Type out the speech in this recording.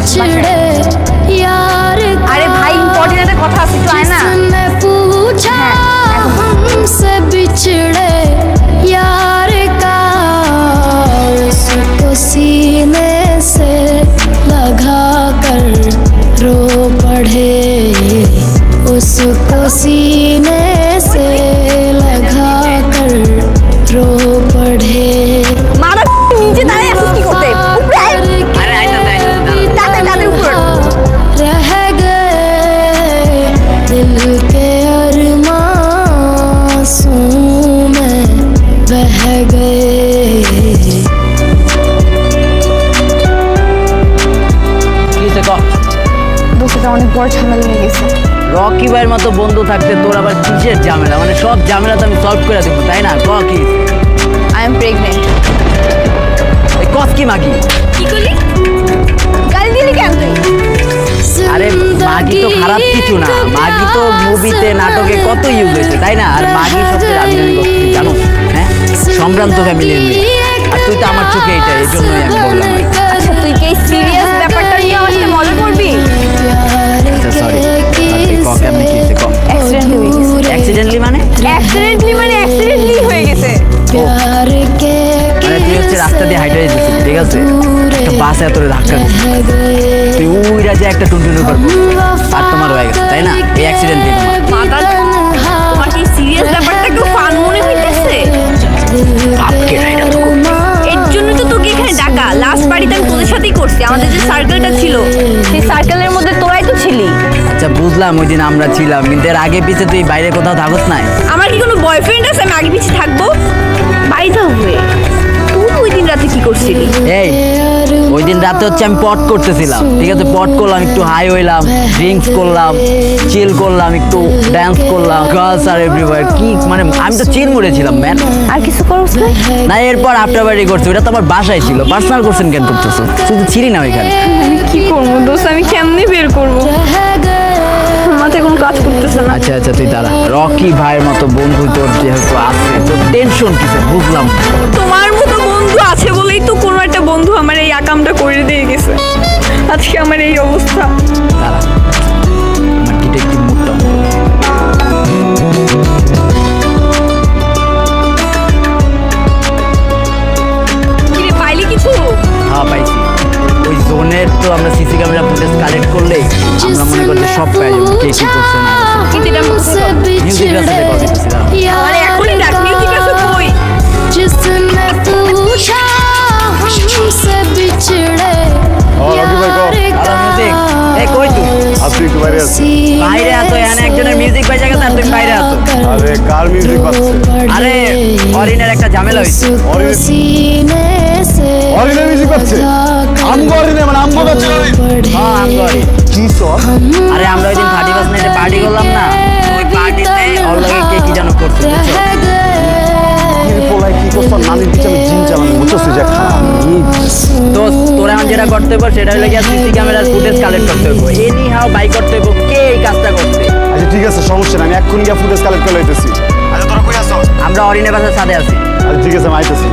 बिछड़े यार अरे भाई इम्पोर्टेंट একটা কথা আছে একটু আয় না जिसने पूछा हमसे बिछड़े यार का उसको सीने से लगा कर रो पड़े उसको सीने से लगा कर रो पड़े মারা নিচে দাঁড়িয়ে আছিস কি করতে উপরে আয় আরে আইতা তাতে উপরে रह गए दिल के अरमासूं में बह गए কি হইছে ক দোষটা অনেক বড় ঝামেলা হয়ে গেছে রকি ভাইয়ের মতো বন্ধু থাকতে তোর আবার কিসের ঝামেলা মানে সব ঝামেলা তো আমি সলভ করে দেবো তাই না ক কি আই এম প্রেগনেন্ট এই কস কি মাগি কি করলি গালি দিলি কেন তুই আরে মাগি তো খারাপ কিছু না মাগি তো মুভিতে নাটকে কত ইউজ হয়েছে তাই না আর মাগি সবচেয়ে রাজনীতি করতে জানো হ্যাঁ সম্ভ্রান্ত ফ্যামিলির মেয়ে আর তুই তো আমার চোখে এটা এই জন্যই আমি বললাম আচ্ছা তুই কি সিরিয়াস ব্যাপারটা নিয়ে আমার সাথে মজা করবি আচ্ছা সরি ক কেমন কি হয়েছে ক অ্যাক্সিডেন্ট হয়ে গেছে অ্যাক্সিডেন্টলি মানে অ্যাক্সিডেন্টলি হয়ে গেছে प्यार के মানে তুই হচ্ছে রাস্তা দিয়ে হাইটে যেতেছিস ঠিক আছে একটা বাস এতরে ধাক্কা দিচ্ছে তুই ওই রাজে একটা টুনটুনি করবো আর তোমার হয়ে গেছে তাই না এই অ্যাক্সিডেন্টলি তোমার মাদার তোমার কি সিরিয়াস ব্যাপারটা কেউ ফান মনে হইতেছে বাপকে না এটা তো এর জন্য তো তোকে এখানে ডাকা লাস্ট বাড়িতে আমি তোদের সাথেই করছি আমাদের যে সার্কেলটা ছিল সেই সার্কেলের মধ্যে তোরাই তো ছিলি আচ্ছা বুঝলাম ওই দিন আমরা ছিলাম কিন্তু এর আগে পিছে তুই বাইরে কোথাও থাকস নাই আমার কি কোনো বয়ফ্রেন্ড আছে আমি আগে পিছিয়ে থাকবো বাড়িতে হবে তুই ওই দিন রাতে কি করছিলি এই ওই দিন রাতে হচ্ছে আমি পট করতেছিলাম ঠিক আছে পট করলাম একটু হাই হইলাম ড্রিঙ্কস করলাম চিল করলাম একটু ড্যান্স করলাম গার্লস আর এভরিওয়্যার কি মানে আমি তো চিল মরেছিলাম ম্যান আর কিছু করছ না না এরপর আফটার বাড়ি করছি ওটা তো আমার বাসায় ছিল পার্সোনাল কোশ্চেন কেন করতেছো শুধু ছিলি না ওইখানে আমি কি করবো দোস্ত আমি কেমনে বের করবো মাথায় কোনো কাজ করতেছে না আচ্ছা আচ্ছা তুই দাঁড়া রকি ভাইয়ের মতো বন্ধু তোর যেহেতু আছে তোর টেনশন কিছু বুঝলাম তোমার মতো বন্ধু আছে বলেই তো কোনো একটা বন্ধু আমার এই আকামটা করে দিয়ে গেছে আজকে আমার এই অবস্থা দাঁড়া আমার ডিটেকটিভ মুডটা কিরে পাইলি কিছু হ্যাঁ পাইছি ওই জোনের তো আমরা সিসি ক্যামেরা ফুটেজ কালেক্ট করলে আমরা মনে করছি সব পেয়ে যাবো কে কি করছে না কিন্তু এটা हमसे মিউজিক রাস্তাতে बिछड़े কল দিতেছিলাম আরে यार এখনই ডাক মিউজিক আছে কই जिसने पूछा हमसे बिछड़े রকি ভাই কও। হ্যালো মিউজিক এই কই তুই আপনি একটু বাইরে আছেন বাইরে আছো এখানে একজনের মিউজিক বাজে গেছে আর তুমি বাইরে আছো আরে কার মিউজিক বাজছে আরে অরিনের একটা ঝামেলা হয়েছে অরিনের মিউজিক বাজছে আমগো অরিনে মানে আমগো বাজছে হ্যাঁ আমগো অরিন কি সর আরে আমরা ওই দিন 31 নাইটে পার্টি করলাম না ওই পার্টিতে অলরেডি কে কি যেন করছে বুঝছো কি পোলাই কি করছ নানির পিছনে জিন চালানো বুঝছস যে খারাপ তো তোরা এখন যেটা করতে হবে সেটা হলো গিয়ে সিসি ক্যামেরার ফুটেজ কালেক্ট করতে হবে এনি হাও বাই করতে হবে কে এই কাজটা করছে আচ্ছা ঠিক আছে সমস্যা নাই আমি এক্ষুনি গিয়ে ফুটেজ কালেক্ট করে লইতেছি আচ্ছা তোরা কই আছো আমরা অরিনের বাসার সাথে আছি আচ্ছা ঠিক আছে আমি আইতেছি